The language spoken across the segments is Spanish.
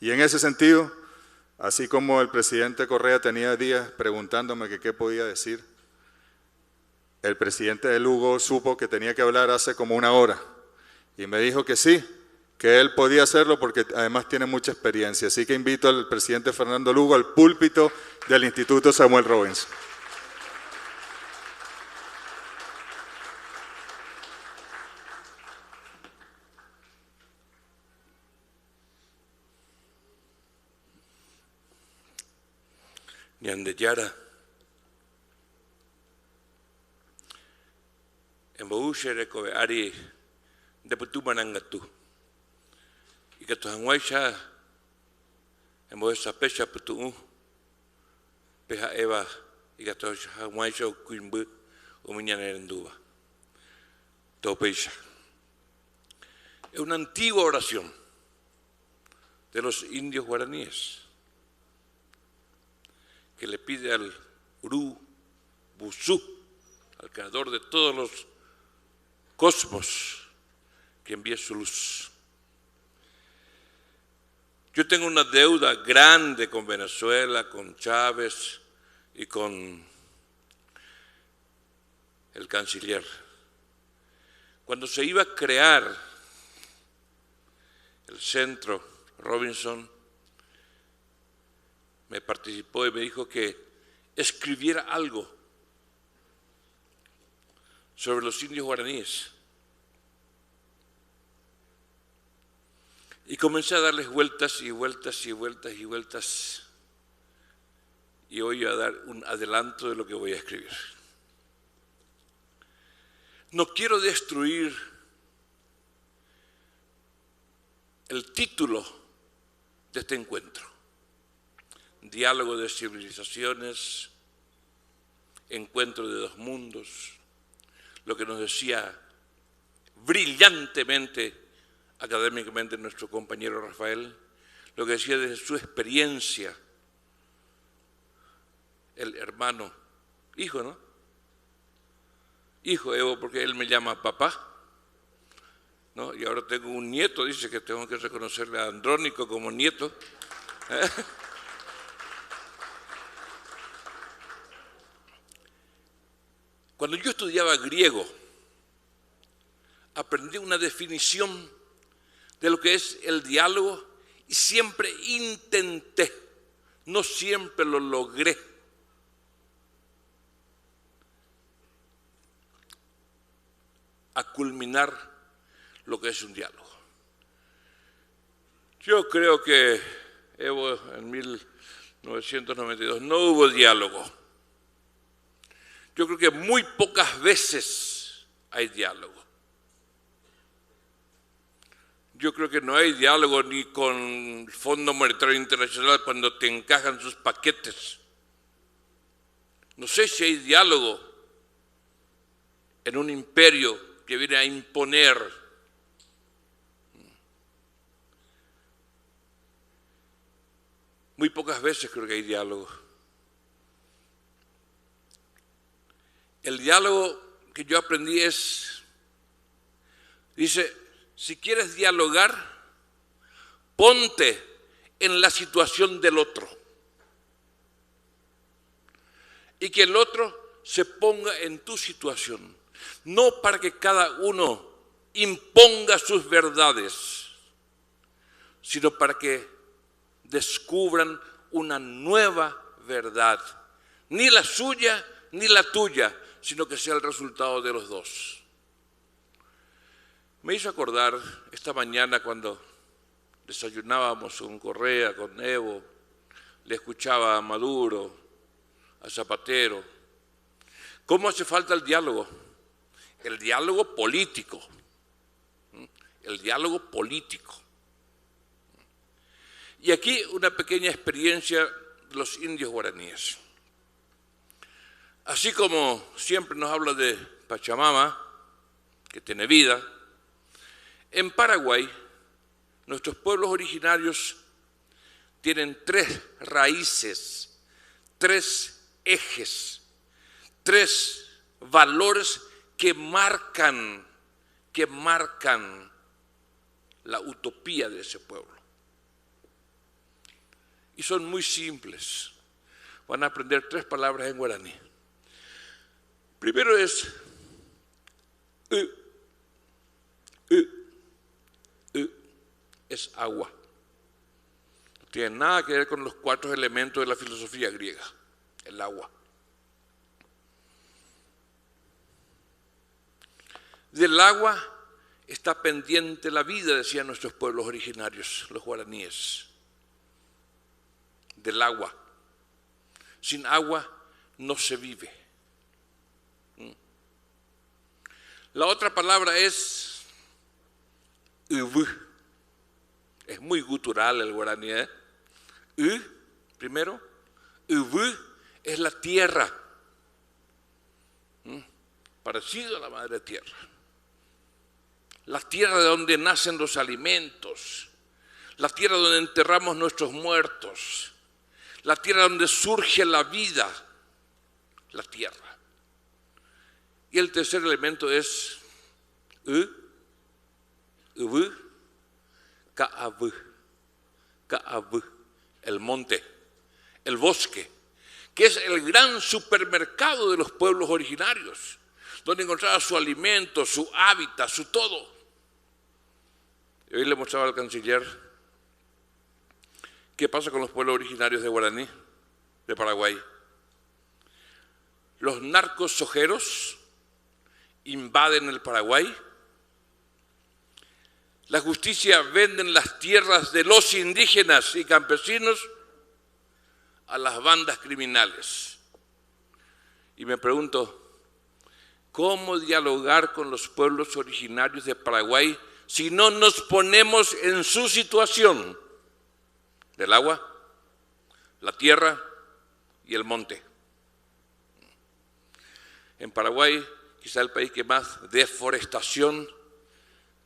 Y en ese sentido, así como el presidente Correa tenía días preguntándome que qué podía decir, el presidente de Lugo supo que tenía que hablar hace como una hora y me dijo que sí, que él podía hacerlo porque además tiene mucha experiencia. Así que invito al presidente Fernando Lugo al púlpito del Instituto Samuel Robinson. Ñandeyara, en Boushere kobe ari de Putumanangatu, y que tu hanguaisha en Boesa Pecha Putu, Peja Eva, y que tu hanguaisha Quimbu, Umiñanerenduba, Topeisha. Es una antigua oración de los indios guaraníes que le pide al Uru Busú, al creador de todos los cosmos, que envíe su luz. Yo tengo una deuda grande con Venezuela, con Chávez y con el canciller. Cuando se iba a crear el centro Robinson, me participó y me dijo que escribiera algo sobre los indios guaraníes. Y comencé a darles vueltas y vueltas y vueltas y vueltas. Y hoy voy a dar un adelanto de lo que voy a escribir. No quiero destruir el título de este encuentro. Diálogo de civilizaciones, encuentro de dos mundos, lo que nos decía brillantemente, académicamente, nuestro compañero Rafael, lo que decía desde su experiencia, el hermano, hijo, ¿no? Hijo Evo, porque él me llama papá, ¿no? Y ahora tengo un nieto, dice que tengo que reconocerle a Andrónico como nieto. Cuando yo estudiaba griego, aprendí una definición de lo que es el diálogo y siempre intenté, no siempre lo logré, a culminar lo que es un diálogo. Yo creo que Evo en 1992 no hubo diálogo. Yo creo que muy pocas veces hay diálogo. Yo creo que no hay diálogo ni con el Fondo Monetario Internacional cuando te encajan sus paquetes. No sé si hay diálogo en un imperio que viene a imponer. Muy pocas veces creo que hay diálogo. El diálogo que yo aprendí es, dice, si quieres dialogar, ponte en la situación del otro. Y que el otro se ponga en tu situación. No para que cada uno imponga sus verdades, sino para que descubran una nueva verdad. Ni la suya ni la tuya, sino que sea el resultado de los dos. Me hizo acordar esta mañana cuando desayunábamos con Correa, con Evo, le escuchaba a Maduro, a Zapatero, cómo hace falta el diálogo político, el diálogo político. Y aquí una pequeña experiencia de los indios guaraníes. Así como siempre nos habla de Pachamama, que tiene vida, en Paraguay nuestros pueblos originarios tienen tres raíces, tres ejes, tres valores que marcan la utopía de ese pueblo. y son muy simples. Van a aprender 3 palabras en guaraní. Primero es es agua. No tiene nada que ver con los 4 elementos de la filosofía griega, el agua. Del agua está pendiente la vida, decían nuestros pueblos originarios, los guaraníes. Del agua. Sin agua no se vive. La otra palabra es ubu. Es muy gutural el guaraní, ¿eh? Primero, ubu es la tierra. Parecido a la madre tierra. La tierra de donde nacen los alimentos. La tierra donde enterramos nuestros muertos. La tierra donde surge la vida. La tierra. Y el tercer elemento es Ka'abu, el monte, el bosque, que es el gran supermercado de los pueblos originarios, donde encontraba su alimento, su hábitat, su todo. Y hoy le mostraba al canciller qué pasa con los pueblos originarios de Guaraní, de Paraguay. Los narcos sojeros invaden el Paraguay. La justicia vende las tierras de los indígenas y campesinos a las bandas criminales. Y me pregunto, ¿cómo dialogar con los pueblos originarios de Paraguay si no nos ponemos en su situación del agua, la tierra y el monte? En Paraguay, quizá el país que más deforestación.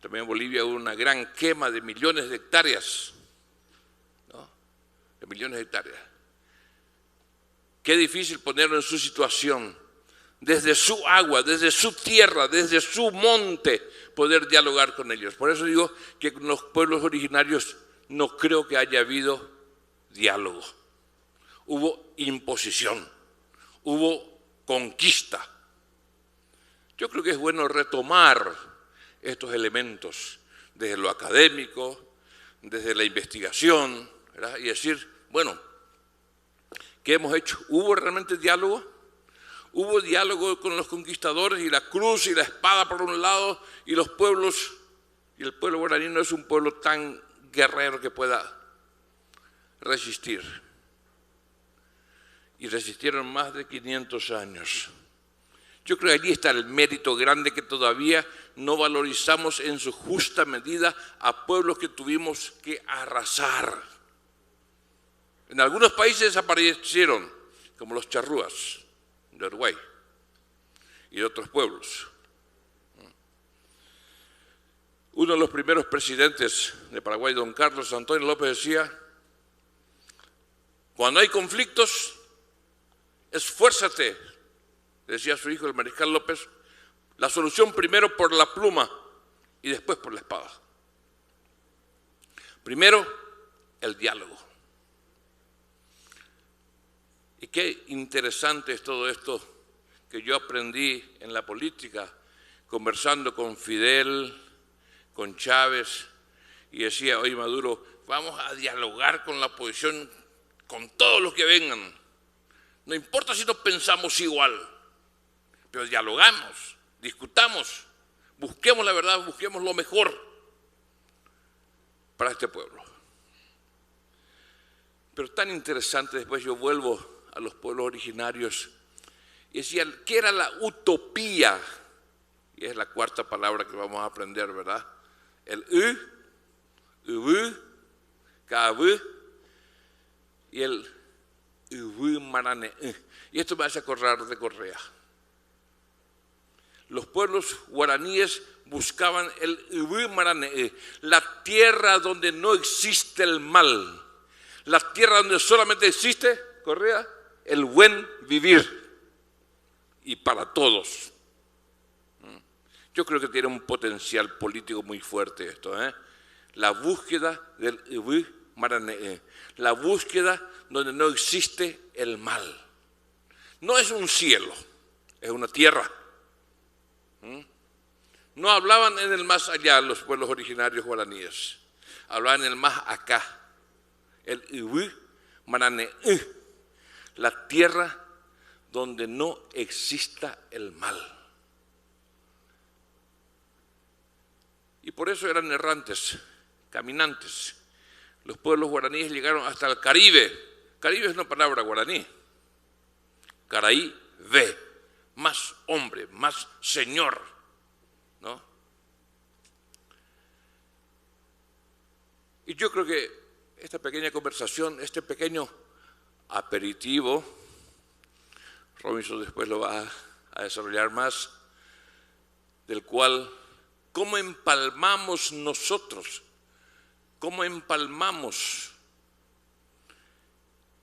También en Bolivia hubo una gran quema de millones de hectáreas, ¿no? De millones de hectáreas. Qué difícil ponerlo en su situación, desde su agua, desde su tierra, desde su monte, poder dialogar con ellos. Por eso digo que con los pueblos originarios no creo que haya habido diálogo. Hubo imposición, hubo conquista. Yo creo que es bueno retomar estos elementos desde lo académico, desde la investigación, ¿verdad? Y decir, bueno, ¿qué hemos hecho? ¿Hubo realmente diálogo? ¿Hubo diálogo con los conquistadores y la cruz y la espada por un lado y los pueblos? Y el pueblo guaraní no es un pueblo tan guerrero que pueda resistir. Y resistieron más de 500 años. Yo creo que allí está el mérito grande que todavía no valorizamos en su justa medida a pueblos que tuvimos que arrasar. En algunos países desaparecieron, como los charrúas de Uruguay y de otros pueblos. Uno de los primeros presidentes de Paraguay, don Carlos Antonio López, decía, cuando hay conflictos, esfuérzate, decía su hijo el mariscal López, la solución primero por la pluma y después por la espada. Primero, el diálogo. Y qué interesante es todo esto que yo aprendí en la política, conversando con Fidel, con Chávez, y decía, oye Maduro, vamos a dialogar con la oposición, con todos los que vengan. No importa si no pensamos igual, pero dialogamos, discutamos, busquemos la verdad, busquemos lo mejor para este pueblo. Pero tan interesante, después yo vuelvo a los pueblos originarios y decía, ¿qué era la utopía? Y es la cuarta palabra que vamos a aprender, ¿verdad? El Ka'abu y el Marane. Y esto me hace acordar de Correa. Los pueblos guaraníes buscaban el Marane, la tierra donde no existe el mal, la tierra donde solamente existe, Correa, el buen vivir y para todos. Yo creo que tiene un potencial político muy fuerte esto, ¿eh? La búsqueda del Marane'e, la búsqueda donde no existe el mal. No es un cielo, es una tierra. No hablaban en el más allá los pueblos originarios guaraníes, hablaban en el más acá, el Iwi Marane'e, la tierra donde no exista el mal. Y por eso eran errantes, caminantes. Los pueblos guaraníes llegaron hasta el Caribe. Caribe es una palabra guaraní. Caraí ve, más hombre, más señor, ¿no? Y yo creo que esta pequeña conversación, este pequeño aperitivo, Robinson después lo va a desarrollar más, del cual, ¿cómo empalmamos nosotros? ¿Cómo empalmamos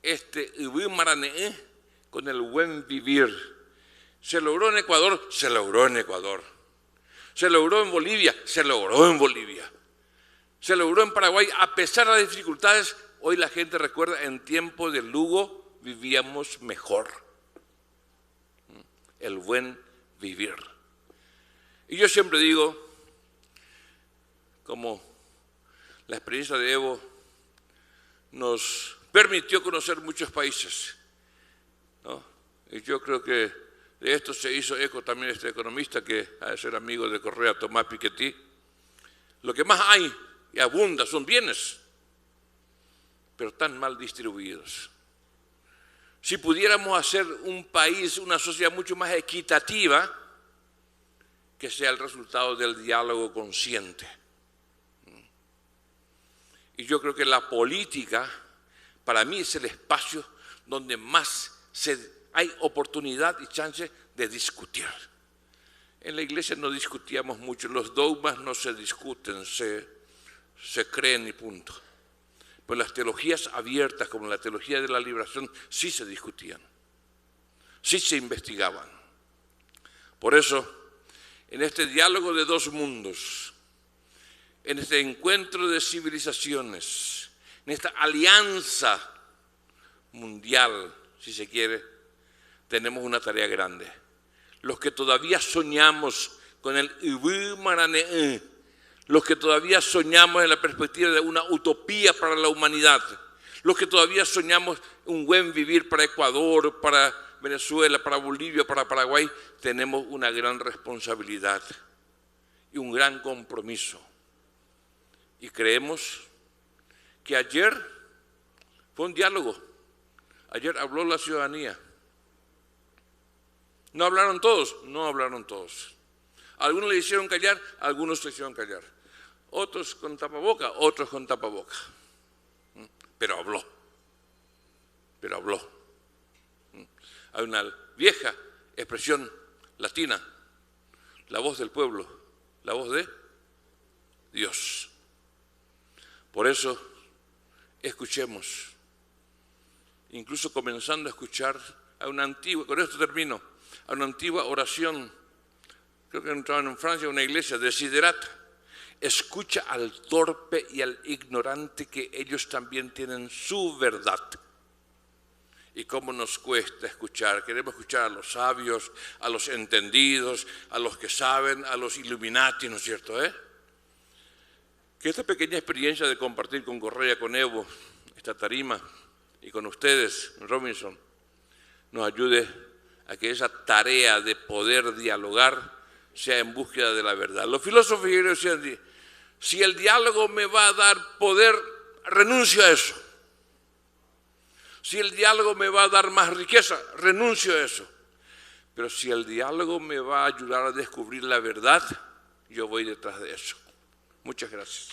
este Iwi Marane'e con el buen vivir? ¿Se logró en Ecuador? Se logró en Ecuador. ¿Se logró en Bolivia? Se logró en Bolivia. ¿Se logró en Paraguay? A pesar de las dificultades, hoy la gente recuerda, en tiempo de Lugo vivíamos mejor. El buen vivir. Y yo siempre digo, como la experiencia de Evo nos permitió conocer muchos países, ¿no? Y yo creo que de esto se hizo eco también este economista que ha de ser amigo de Correa, Tomás Piketty. Lo que más hay y abunda son bienes, pero tan mal distribuidos. Si pudiéramos hacer un país, una sociedad mucho más equitativa, que sea el resultado del diálogo consciente. Y yo creo que la política, para mí, es el espacio donde más hay oportunidad y chance de discutir. En la iglesia no discutíamos mucho, los dogmas no se discuten, se creen y punto. Pues las teologías abiertas, como la teología de la liberación, sí se discutían, sí se investigaban. Por eso, en este diálogo de dos mundos, en este encuentro de civilizaciones, en esta alianza mundial, si se quiere, tenemos una tarea grande. Los que todavía soñamos con el Iwi Marane'e, los que todavía soñamos en la perspectiva de una utopía para la humanidad, los que todavía soñamos un buen vivir para Ecuador, para Venezuela, para Bolivia, para Paraguay, tenemos una gran responsabilidad y un gran compromiso. Y creemos que ayer fue un diálogo, ayer habló la ciudadanía. ¿No hablaron todos? No hablaron todos. Algunos le hicieron callar, algunos le hicieron callar. Otros con tapaboca, otros con tapaboca. Pero habló. Pero habló. Hay una vieja expresión latina, la voz del pueblo, la voz de Dios. Por eso, escuchemos, incluso comenzando a escuchar a una antigua, con esto termino, a una antigua oración, creo que entraban en Francia, una iglesia, desiderata. Escucha al torpe y al ignorante, que ellos también tienen su verdad. Y cómo nos cuesta escuchar. Queremos escuchar a los sabios, a los entendidos, a los que saben, a los Illuminati, ¿no es cierto? Que esta pequeña experiencia de compartir con Correa, con Evo, esta tarima, y con ustedes, Robinson, nos ayude a que esa tarea de poder dialogar sea en búsqueda de la verdad. Los filósofos decían, si el diálogo me va a dar poder, renuncio a eso. Si el diálogo me va a dar más riqueza, renuncio a eso. Pero si el diálogo me va a ayudar a descubrir la verdad, yo voy detrás de eso. Muchas gracias.